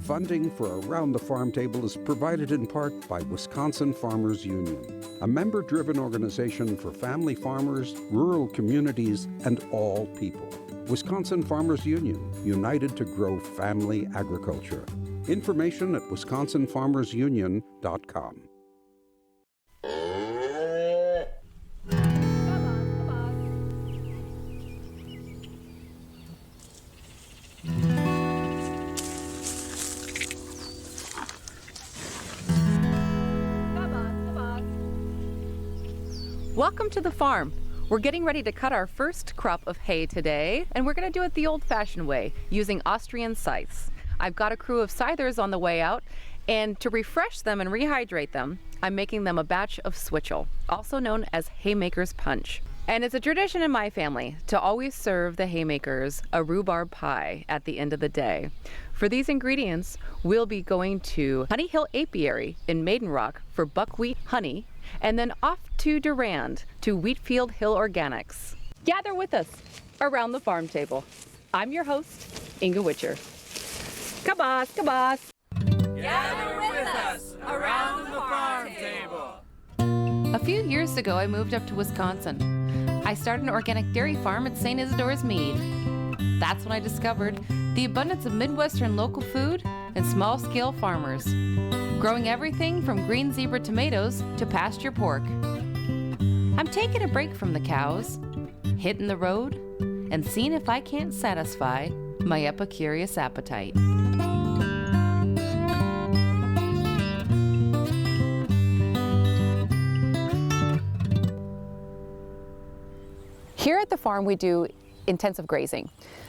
Funding for Around the Farm Table is provided in part by Wisconsin Farmers Union, a member-driven organization for family farmers, rural communities, and all people. Wisconsin Farmers Union, united to grow family agriculture. Information at wisconsinfarmersunion.com. Welcome to the farm. We're getting ready to cut our first crop of hay today, and we're going to do it the old-fashioned way, using Austrian scythes. I've got a crew of scythers on the way out, and to refresh them and rehydrate them, I'm making them a batch of switchel, also known as haymaker's punch. And it's a tradition in my family to always serve the haymakers a rhubarb pie at the end of the day. For these ingredients, we'll be going to Honey Hill Apiary in Maiden Rock for buckwheat honey, and then off to Durand to Wheatfield Hill Organics. Gather with us around the farm table. I'm your host, Inga Witcher. Kabas, kabas. Gather with us around the farm table. A few years ago, I moved up to Wisconsin. I started an organic dairy farm at St. Isidore's Mead. That's when I discovered the abundance of Midwestern local food and small-scale farmers, growing everything from green zebra tomatoes to pasture pork. I'm taking a break from the cows, hitting the road, and seeing if I can't satisfy my epicurious appetite. Here at the farm, we do intensive grazing.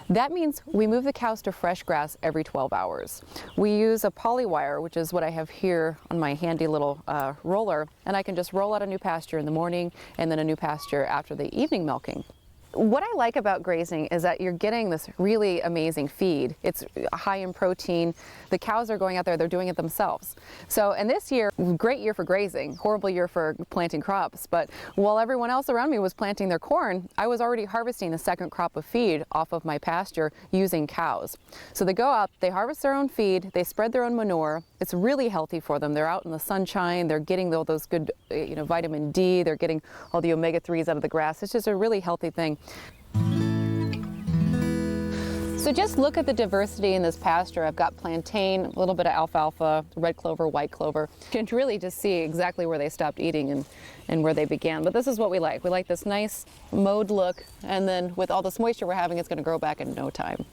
That means we move the cows to fresh grass every 12 hours. We use a polywire, which is what I have here on my handy little roller, and I can just roll out a new pasture in the morning and then a new pasture after the evening milking. What I like about grazing is that you're getting this really amazing feed. It's high in protein. The cows are going out there, they're doing it themselves. So, and this year, great year for grazing, horrible year for planting crops, but while everyone else around me was planting their corn, I was already harvesting the second crop of feed off of my pasture using cows. So they go out, they harvest their own feed, they spread their own manure. It's really healthy for them. They're out in the sunshine, they're getting all those good, vitamin D, they're getting all the omega-3s out of the grass. It's just a really healthy thing. So just look at the diversity in this pasture. I've got plantain, a little bit of alfalfa, red clover, white clover. You can really just see exactly where they stopped eating and where they began. But this is what we like. We like this nice mowed look, and then with all this moisture we're having, it's going to grow back in no time.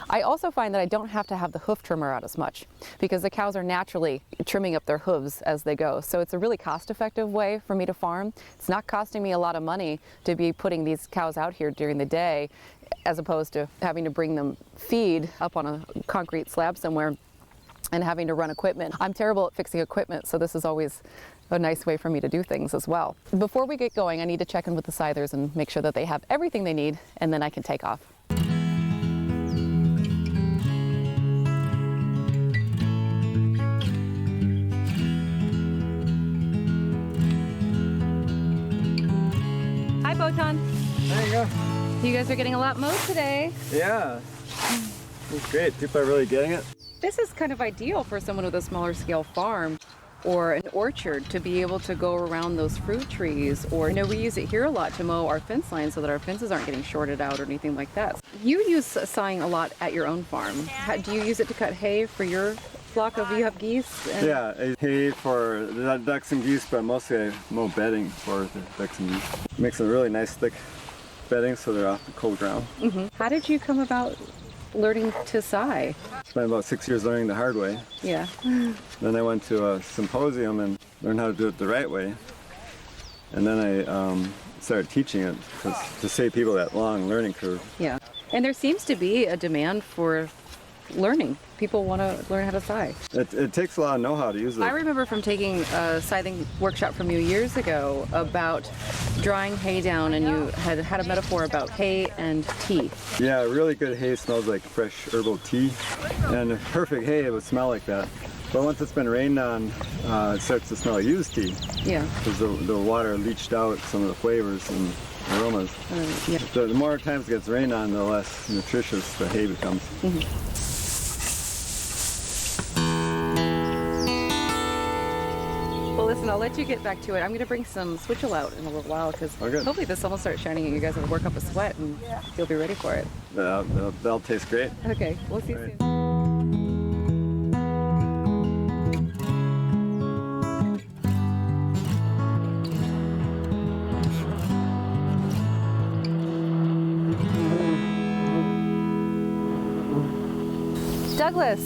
I also find that I don't have to have the hoof trimmer out as much because the cows are naturally trimming up their hooves as they go. So it's a really cost-effective way for me to farm. It's not costing me a lot of money to be putting these cows out here during the day as opposed to having to bring them feed up on a concrete slab somewhere and having to run equipment. I'm terrible at fixing equipment, so this is always a nice way for me to do things as well. Before we get going, I need to check in with the scythers and make sure that they have everything they need, and then I can take off. Hi, Botan. There you go. You guys are getting a lot mowed today. Yeah. It's great. People are really getting it. This is kind of ideal for someone with a smaller scale farm or an orchard to be able to go around those fruit trees, or we use it here a lot to mow our fence lines so that our fences aren't getting shorted out or anything like that. You use scything a lot at your own farm. Do you use it to cut hay for your flock of, you have geese? Yeah, hay for the ducks and geese, but mostly I mow bedding for the ducks and geese. Makes a really nice thick bedding so they're off the cold ground. Mm-hmm. How did you come about learning to scythe? Spent about 6 years learning the hard way. Yeah. Then I went to a symposium and learned how to do it the right way. And then I started teaching it to save people that long learning curve. Yeah. And there seems to be a demand for learning. People want to learn how to scythe. It takes a lot of know-how to use it. I remember from taking a scything workshop from you years ago about drying hay down, and you had a metaphor about hay and tea. Yeah, really good hay smells like fresh herbal tea, and perfect hay it would smell like that. But once it's been rained on, it starts to smell like used tea. Yeah. Because the water leached out some of the flavors and aromas. Yeah. The more times it gets rained on, the less nutritious the hay becomes. Mm-hmm. Listen, I'll let you get back to it. I'm going to bring some switchel out in a little while because Oh, good. hopefully this will start shining and you guys will work up a sweat and you'll be ready for it. That'll taste great. Okay, we'll see you Right. soon. Douglas.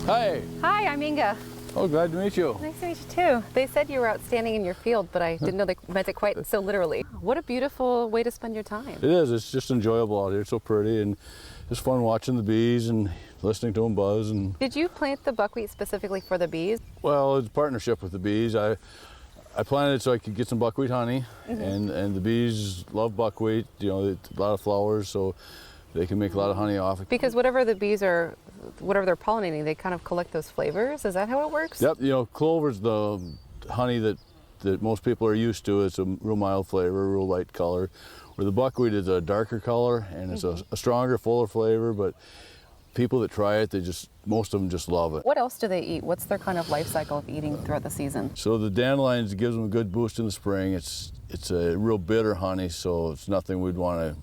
Hi. Hi, I'm Inga. Oh, glad to meet you. Nice to meet you too. They said you were outstanding in your field, but I didn't know they meant it quite so literally. What a beautiful way to spend your time. It is. It's just enjoyable out here. It's so pretty, and it's fun watching the bees and listening to them buzz. And Did you plant the buckwheat specifically for the bees? well, it's a partnership with the bees. I planted it so I could get some buckwheat honey, and the bees love buckwheat. You know, it's a lot of flowers, so they can make a lot of honey off it. Because whatever the bees are, whatever they're pollinating, they kind of collect those flavors. Is that how it works? Yep. You know, clover's the honey that most people are used to. It's a real mild flavor, real light color. Where the buckwheat is a darker color and it's a stronger, fuller flavor. But people that try it, most of them just love it. What else do they eat? What's their kind of life cycle of eating throughout the season? So the dandelions gives them a good boost in the spring. It's a real bitter honey, so it's nothing we'd want to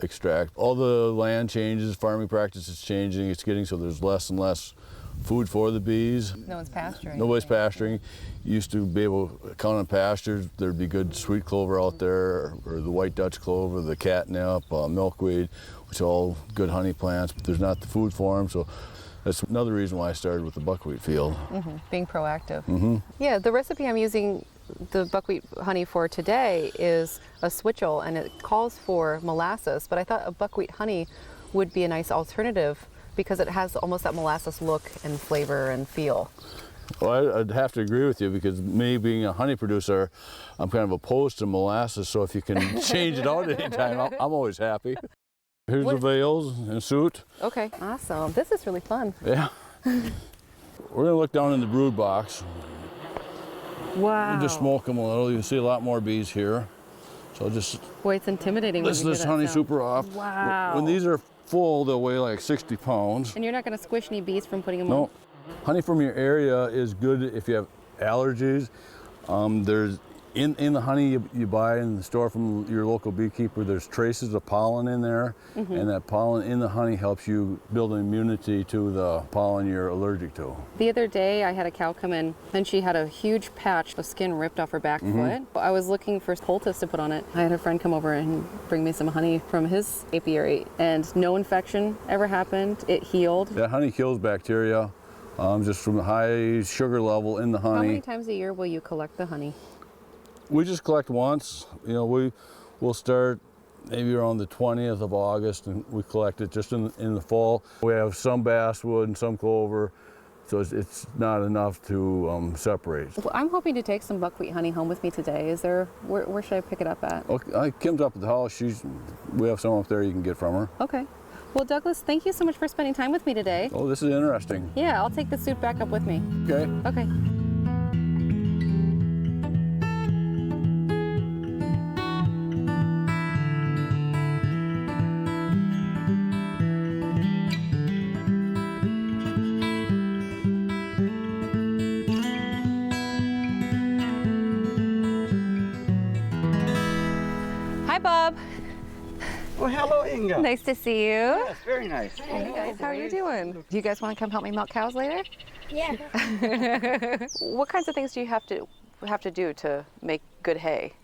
extract. All the land changes, farming practice is changing. It's getting so there's less and less food for the bees. No one's pasturing. Nobody's pasturing. Used to be able to count on pastures. There'd be good sweet clover out there, or the white Dutch clover, the catnip, milkweed, which are all good honey plants, but there's not the food for them. So that's another reason why I started with the buckwheat field. Being proactive. Yeah, the recipe I'm using the buckwheat honey for today is a switchel, and it calls for molasses, but I thought a buckwheat honey would be a nice alternative because it has almost that molasses look and flavor and feel. Well, I'd have to agree with you because me being a honey producer, I'm kind of opposed to molasses, so if you can change it out at any time, I'm always happy. Here's the veils and suit. Okay, awesome. This is really fun. Yeah. We're gonna look down in the brood box. Wow. We'll just smoke them a little. You can see a lot more bees here. So just Boy, it's intimidating. listen when this you hear honey that sound. super off. Wow. When these are full, they'll weigh like 60 pounds. And you're not going to squish any bees from putting them No. on? Honey from your area is good if you have allergies. There's in the honey you buy in the store from your local beekeeper, there's traces of pollen in there, and that pollen in the honey helps you build an immunity to the pollen you're allergic to. The other day I had a cow come in and she had a huge patch of skin ripped off her back foot. I was looking for poultice to put on it. I had a friend come over and bring me some honey from his apiary and no infection ever happened. It healed. That honey kills bacteria just from the high sugar level in the How honey. many times a year will you collect the honey? We just collect once. You know, we'll start maybe around the 20th of August, and we collect it just in the fall. We have some basswood and some clover, so it's not enough to separate. Well, I'm hoping to take some buckwheat honey home with me today. Is there, where should I pick it up at? Okay, Kim's up at the house. We have some up there you can get from her. Okay. Well, Douglas, thank you so much for spending time with me today. Oh, this is interesting. Yeah, I'll take the suit back up with me. Okay. Okay. Hi, Bob. Well, hello, Inga. Nice to see you. Yes, very nice. Hey guys, how are you doing? Do you guys want to come help me milk cows later? Yeah. What kinds of things do you have to do to make good hay?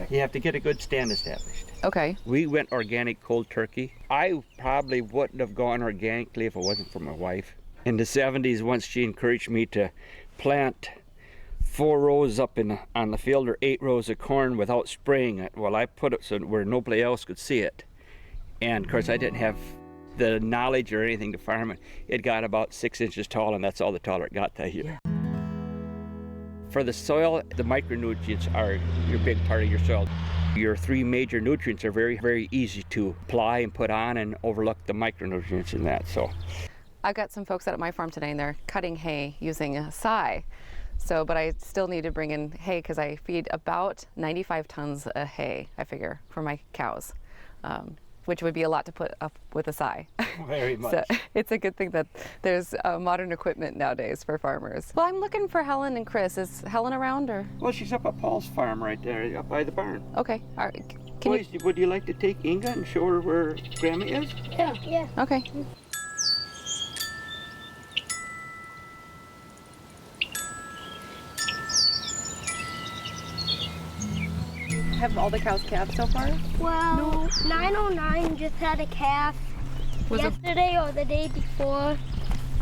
You have to get a good stand established. Okay. We went organic cold turkey. I probably wouldn't have gone organically if it wasn't for my wife. In the 70s, once she encouraged me to plant 4 rows up on the field or 8 rows of corn without spraying it. Well, I put it so where nobody else could see it. And of course, I didn't have the knowledge or anything to farm it. It got about 6 inches tall, and that's all the taller it got that year. For the soil, the micronutrients are your big part of your soil. Your 3 major nutrients are very, very easy to apply and put on and overlook the micronutrients in that. So I've got some folks out at my farm today and they're cutting hay using a scythe. But I still need to bring in hay because I feed about 95 tons of hay, I figure, for my cows. which would be a lot to put up with a sigh. Very much. So it's a good thing that there's modern equipment nowadays for farmers. Well, I'm looking for Helen and Chris. Is Helen around or? Well, she's up at Paul's farm right there, up by the barn. Okay. All right. Can Boys, would you like to take Inga and show her where Grandma is? Yeah. you? Okay. Have all the cows calved so far? Well, 909 just had a calf yesterday or the day before.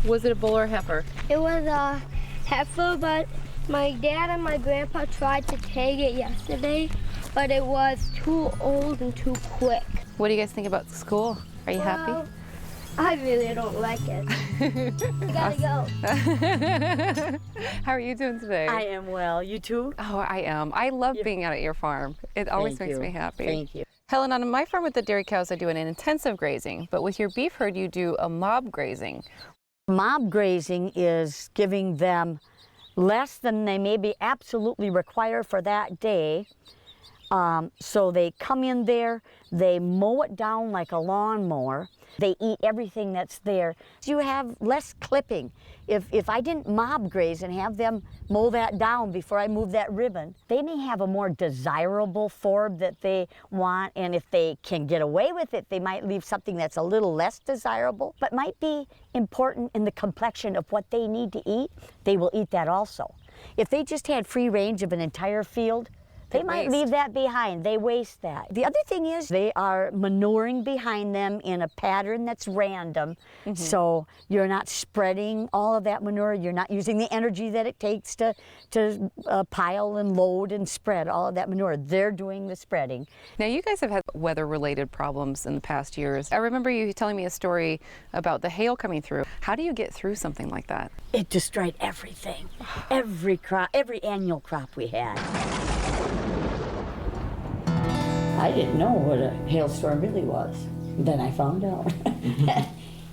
Was it a bull or a heifer? It was a heifer, but my dad and my grandpa tried to tag it yesterday, but it was too old and too quick. What do you guys think about school? Are you happy? I really don't like it. I gotta go. How are you doing today? I am well. You too? Oh, I am. I love being out at your farm. It always Thank makes you. me happy. Thank you. Helen, on my farm with the dairy cows, I do an intensive grazing, but with your beef herd, you do a mob grazing. Mob grazing is giving them less than they maybe absolutely require for that day. So they come in there, they mow it down like a lawnmower. They eat everything that's there. You have less clipping. If I didn't mob graze and have them mow that down before I move that ribbon, they may have a more desirable forb that they want, and if they can get away with it, they might leave something that's a little less desirable, but might be important in the complexion of what they need to eat. They will eat that also. If they just had free range of an entire field, they might leave that behind. They waste that. The other thing is they are manuring behind them in a pattern that's random. So you're not spreading all of that manure. You're not using the energy that it takes to pile and load and spread all of that manure. They're doing the spreading. Now, you guys have had weather-related problems in the past years. I remember you telling me a story about the hail coming through. How do you get through something like that? It destroyed everything. Every crop, every annual crop we had. I didn't know what a hailstorm really was. Then I found out.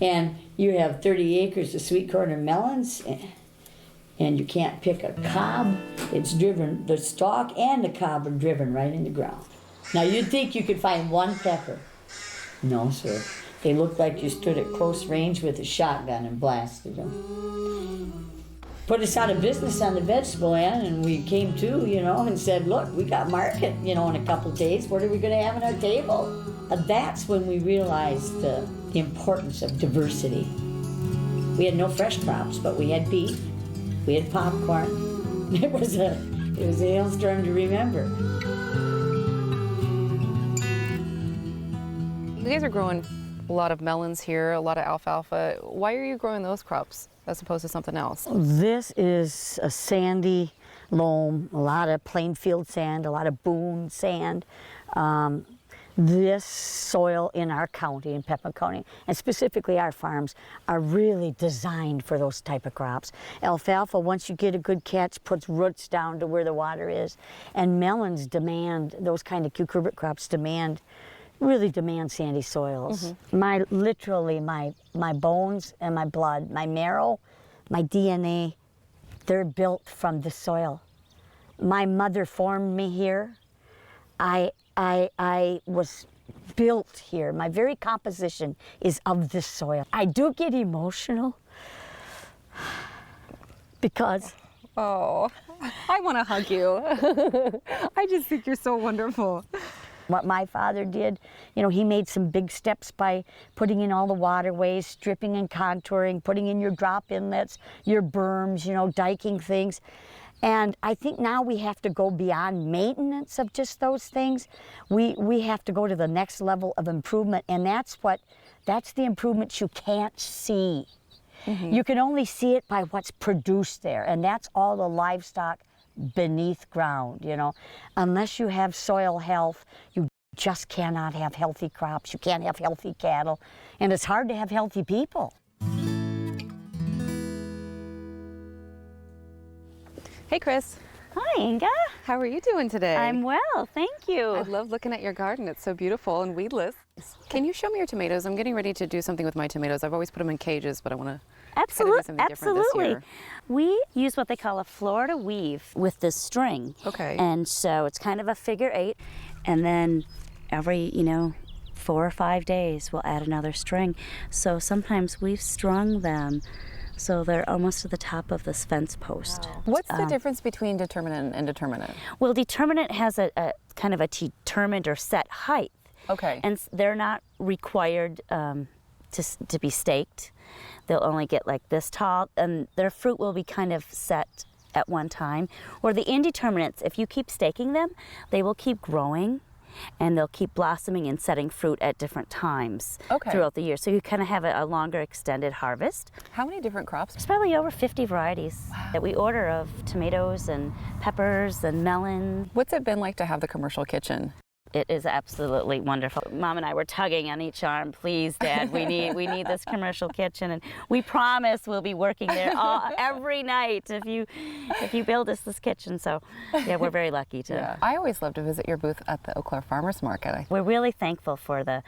And you have 30 acres of sweet corn and melons, and you can't pick a cob. It's driven, the stalk and the cob are driven right in the ground. Now you'd think you could find one pepper. No, sir. They looked like you stood at close range with a shotgun and blasted them. Put us out of business on the vegetable end, and we came to, and said, look, we got market, in a couple days. What are we going to have on our table? And that's when we realized the importance of diversity. We had no fresh crops, but we had beef, we had popcorn. It was a hailstorm to remember. You guys are growing a lot of melons here, a lot of alfalfa. Why are you growing those crops as opposed to something else? This is a sandy loam, a lot of plainfield sand, a lot of boom sand. This soil in our county, in Pepin County, and specifically our farms, are really designed for those type of crops. Alfalfa, once you get a good catch, puts roots down to where the water is. And melons demand, those kind of cucurbit crops really demand sandy soils. Literally my bones and my blood, my marrow, my DNA, they're built from the soil. My mother formed me here. I was built here. My very composition is of this soil. I do get emotional because... Oh, I want to hug you. I just think you're so wonderful. What my father did, he made some big steps by putting in all the waterways, stripping and contouring, putting in your drop inlets, your berms, diking things. And I think now we have to go beyond maintenance of just those things. We have to go to the next level of improvement, and that's the improvements you can't see. You can only see it by what's produced there, and that's all the livestock beneath ground, Unless you have soil health, you just cannot have healthy crops, you can't have healthy cattle, and it's hard to have healthy people. Hey, Chris. Hi, Inga. How are you doing today? I'm well, thank you. I love looking at your garden. It's so beautiful and weedless. Can you show me your tomatoes? I'm getting ready to do something with my tomatoes. I've always put them in cages, but I want to do something different this year. We use what they call a Florida weave with this string. Okay. And so it's kind of a figure 8, and then every, 4 or 5 days, we'll add another string. So sometimes we've strung them so they're almost to the top of this fence post. Wow. What's the difference between determinate and indeterminate? Well, determinate has a kind of a determined or set height. Okay. And they're not required to be staked. They'll only get like this tall, and their fruit will be kind of set at one time. Or the indeterminates, if you keep staking them, they will keep growing, and they'll keep blossoming and setting fruit at different times throughout the year. So you kind of have a longer extended harvest. How many different crops? There's probably over 50 varieties that we order of tomatoes and peppers and melon. What's it been like to have the commercial kitchen? It is absolutely wonderful. Mom and I were tugging on each arm. Please, Dad, we need this commercial kitchen, and we promise we'll be working there every night if you build us this kitchen. So, yeah, we're very lucky to. Yeah. I always love to visit your booth at the Eau Claire Farmers Market. We're really thankful for the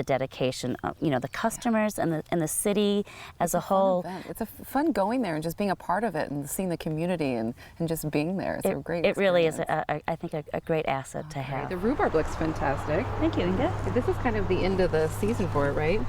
dedication of, the customers and the city as a whole. It's a fun going there and just being a part of it and seeing the community and just being there. It's a great experience. It really is, I think, a great asset to have. The rhubarb looks fantastic. Thank you, Inga. This is kind of the end of the season for it, right?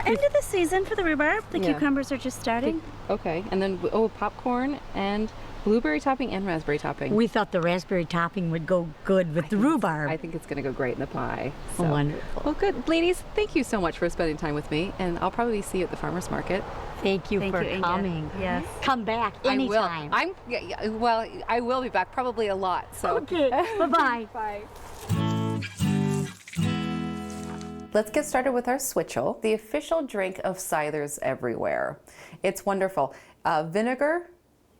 End of the season for the rhubarb. The cucumbers are just starting. Okay, and then popcorn and blueberry topping and raspberry topping. We thought the raspberry topping would go good with the rhubarb. I think it's going to go great in the pie. So. Oh, wonderful. Well, good. Ladies, thank you so much for spending time with me, and I'll probably see you at the farmer's market. Thank you for coming. Yes. Come back anytime. I will be back, probably a lot. So. Okay. Bye-bye. Bye. Let's get started with our switchel, the official drink of Scythers everywhere. It's wonderful. Vinegar,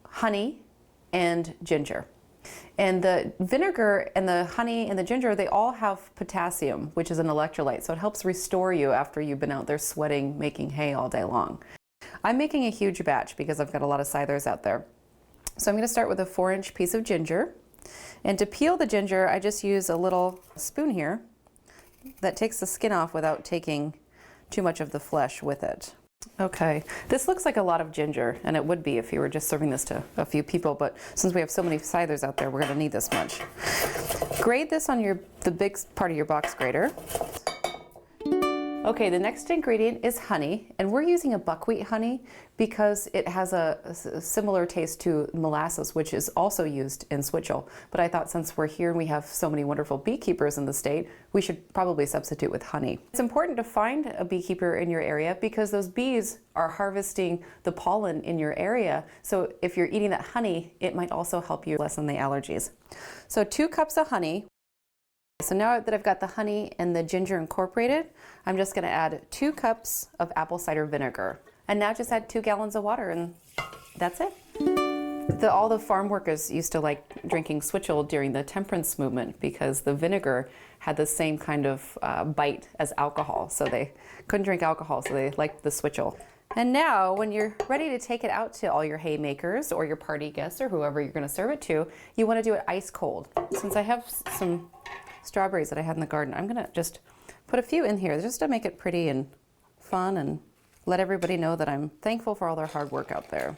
honey, and ginger. And the vinegar and the honey and the ginger, they all have potassium, which is an electrolyte, so it helps restore you after you've been out there sweating, making hay all day long. I'm making a huge batch because I've got a lot of Scythers out there. So I'm going to start with a 4-inch piece of ginger. And to peel the ginger, I just use a little spoon here that takes the skin off without taking too much of the flesh with it. Okay, this looks like a lot of ginger, and it would be if you were just serving this to a few people, but since we have so many Scythers out there, we're going to need this much. Grate this on the big part of your box grater. Okay, the next ingredient is honey, and we're using a buckwheat honey because it has a similar taste to molasses, which is also used in switchel. But I thought since we're here and we have so many wonderful beekeepers in the state, we should probably substitute with honey. It's important to find a beekeeper in your area because those bees are harvesting the pollen in your area. So if you're eating that honey, it might also help you lessen the allergies. So 2 cups of honey. So now that I've got the honey and the ginger incorporated, I'm just going to add 2 cups of apple cider vinegar. And now just add 2 gallons of water and that's it. All the farm workers used to like drinking switchel during the temperance movement because the vinegar had the same kind of bite as alcohol. So they couldn't drink alcohol, so they liked the switchel. And now when you're ready to take it out to all your haymakers or your party guests or whoever you're going to serve it to, you want to do it ice cold. Since I have some strawberries that I had in the garden, I'm gonna just put a few in here just to make it pretty and fun and let everybody know that I'm thankful for all their hard work out there.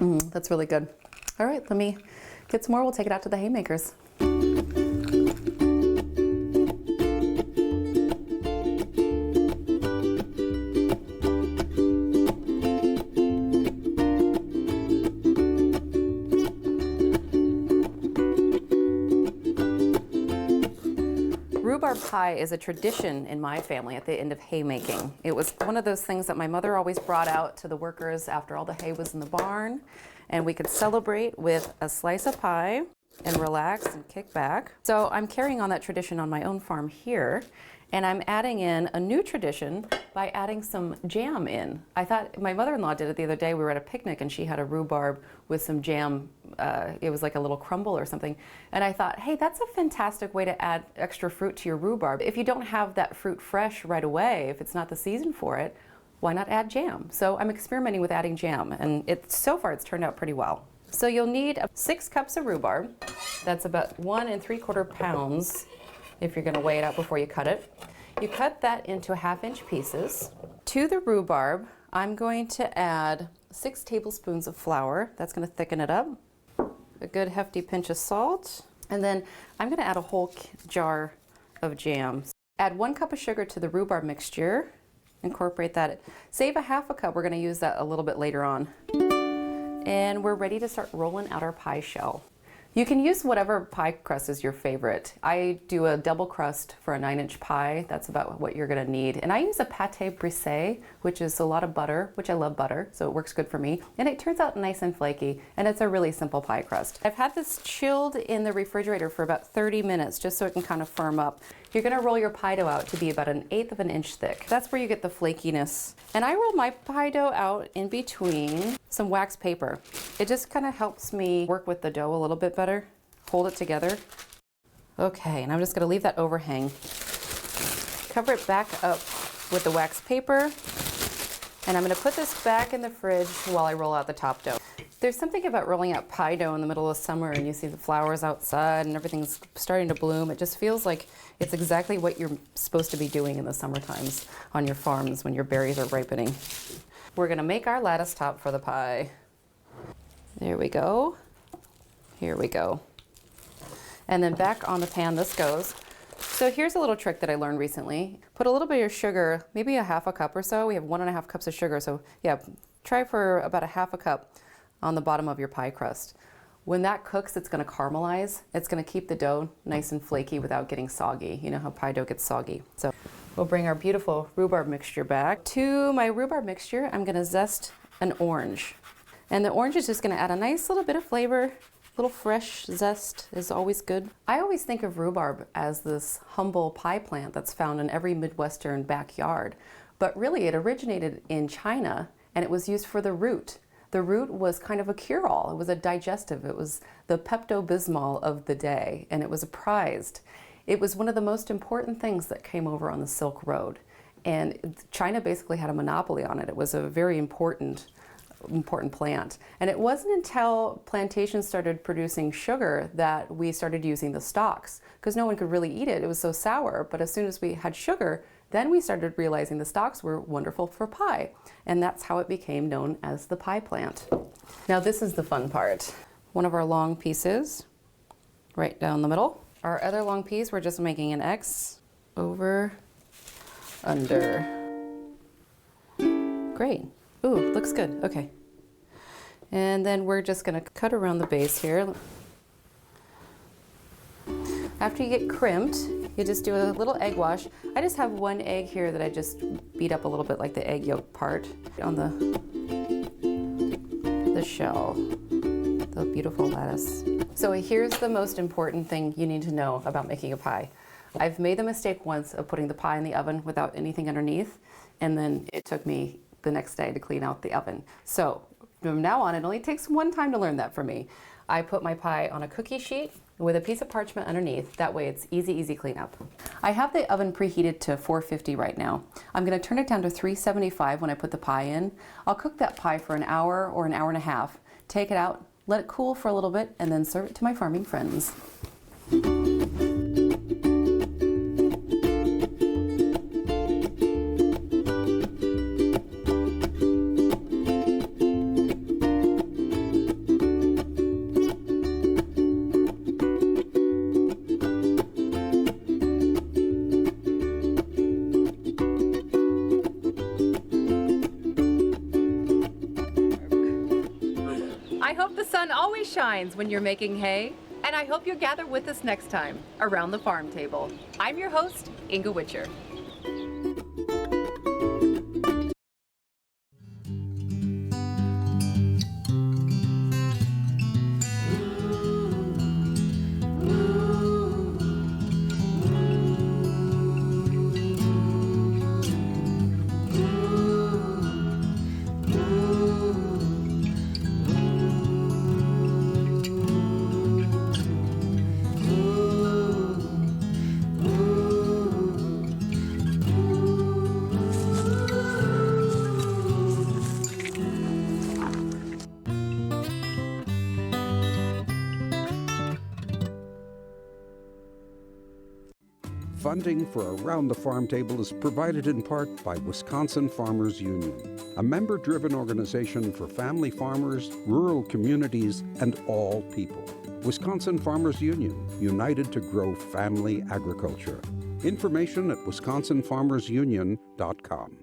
That's really good. All right, let me get some more. We'll take it out to the haymakers. Rhubarb pie is a tradition in my family at the end of haymaking. It was one of those things that my mother always brought out to the workers after all the hay was in the barn, and we could celebrate with a slice of pie and relax and kick back. So I'm carrying on that tradition on my own farm here, and I'm adding in a new tradition by adding some jam in. I thought my mother-in-law did it the other day. We were at a picnic and she had a rhubarb with some jam. It was like a little crumble or something. And I thought, hey, that's a fantastic way to add extra fruit to your rhubarb. If you don't have that fruit fresh right away, if it's not the season for it, why not add jam? So I'm experimenting with adding jam, and so far it's turned out pretty well. So you'll need 6 cups of rhubarb. That's about 1 3/4 pounds if you're gonna weigh it out before you cut it. You cut that into 1/2-inch pieces. To the rhubarb, I'm going to add 6 tablespoons of flour. That's gonna thicken it up. A good hefty pinch of salt. And then I'm gonna add a whole jar of jam. Add 1 cup of sugar to the rhubarb mixture. Incorporate that. Save a half a cup. We're going to use that a little bit later on. And we're ready to start rolling out our pie shell. You can use whatever pie crust is your favorite. I do a double crust for a 9-inch pie. That's about what you're gonna need. And I use a pâté brisé, which is a lot of butter, which I love butter, so it works good for me. And it turns out nice and flaky, and it's a really simple pie crust. I've had this chilled in the refrigerator for about 30 minutes, just so it can kind of firm up. You're gonna roll your pie dough out to be about 1/8 of an inch thick. That's where you get the flakiness. And I roll my pie dough out in between some wax paper. It just kind of helps me work with the dough a little bit better, hold it together. Okay, and I'm just gonna leave that overhang. Cover it back up with the wax paper, and I'm gonna put this back in the fridge while I roll out the top dough. There's something about rolling out pie dough in the middle of summer and you see the flowers outside and everything's starting to bloom. It just feels like it's exactly what you're supposed to be doing in the summer times on your farms when your berries are ripening. We're gonna make our lattice top for the pie. There we go. Here we go. And then back on the pan this goes. So here's a little trick that I learned recently. Put a little bit of sugar, maybe a half a cup or so. We have 1.5 cups of sugar, so yeah, try for about a half a cup on the bottom of your pie crust. When that cooks, it's gonna caramelize. It's gonna keep the dough nice and flaky without getting soggy. You know how pie dough gets soggy. So we'll bring our beautiful rhubarb mixture back. To my rhubarb mixture, I'm gonna zest an orange. And the orange is just gonna add a nice little bit of flavor. A little fresh zest is always good. I always think of rhubarb as this humble pie plant that's found in every Midwestern backyard. But really it originated in China and it was used for the root. The root was kind of a cure-all. It was a digestive. It was the Pepto-Bismol of the day, and it was prized. It was one of the most important things that came over on the Silk Road, and China basically had a monopoly on it. It was a very important plant. And it wasn't until plantations started producing sugar that we started using the stalks, because no one could really eat it. It was so sour, but as soon as we had sugar, then we started realizing the stalks were wonderful for pie, and that's how it became known as the pie plant. Now this is the fun part. One of our long pieces, right down the middle. Our other long piece, we're just making an X over, under. Great. Ooh, looks good, okay. And then we're just gonna cut around the base here. After you get crimped, you just do a little egg wash. I just have 1 egg here that I just beat up a little bit, like the egg yolk part on the shell, the beautiful lattice. So here's the most important thing you need to know about making a pie. I've made the mistake once of putting the pie in the oven without anything underneath, and then it took me the next day to clean out the oven. So from now on, it only takes one time to learn that for me. I put my pie on a cookie sheet with a piece of parchment underneath. That way it's easy cleanup. I have the oven preheated to 450 right now. I'm gonna turn it down to 375 when I put the pie in. I'll cook that pie for an hour or an hour and a half. Take it out, let it cool for a little bit, and then serve it to my farming friends. I hope the sun always shines when you're making hay, and I hope you'll gather with us next time around the farm table. I'm your host, Inga Witcher. Funding for Around the Farm Table is provided in part by Wisconsin Farmers Union, a member-driven organization for family farmers, rural communities, and all people. Wisconsin Farmers Union, united to grow family agriculture. Information at wisconsinfarmersunion.com.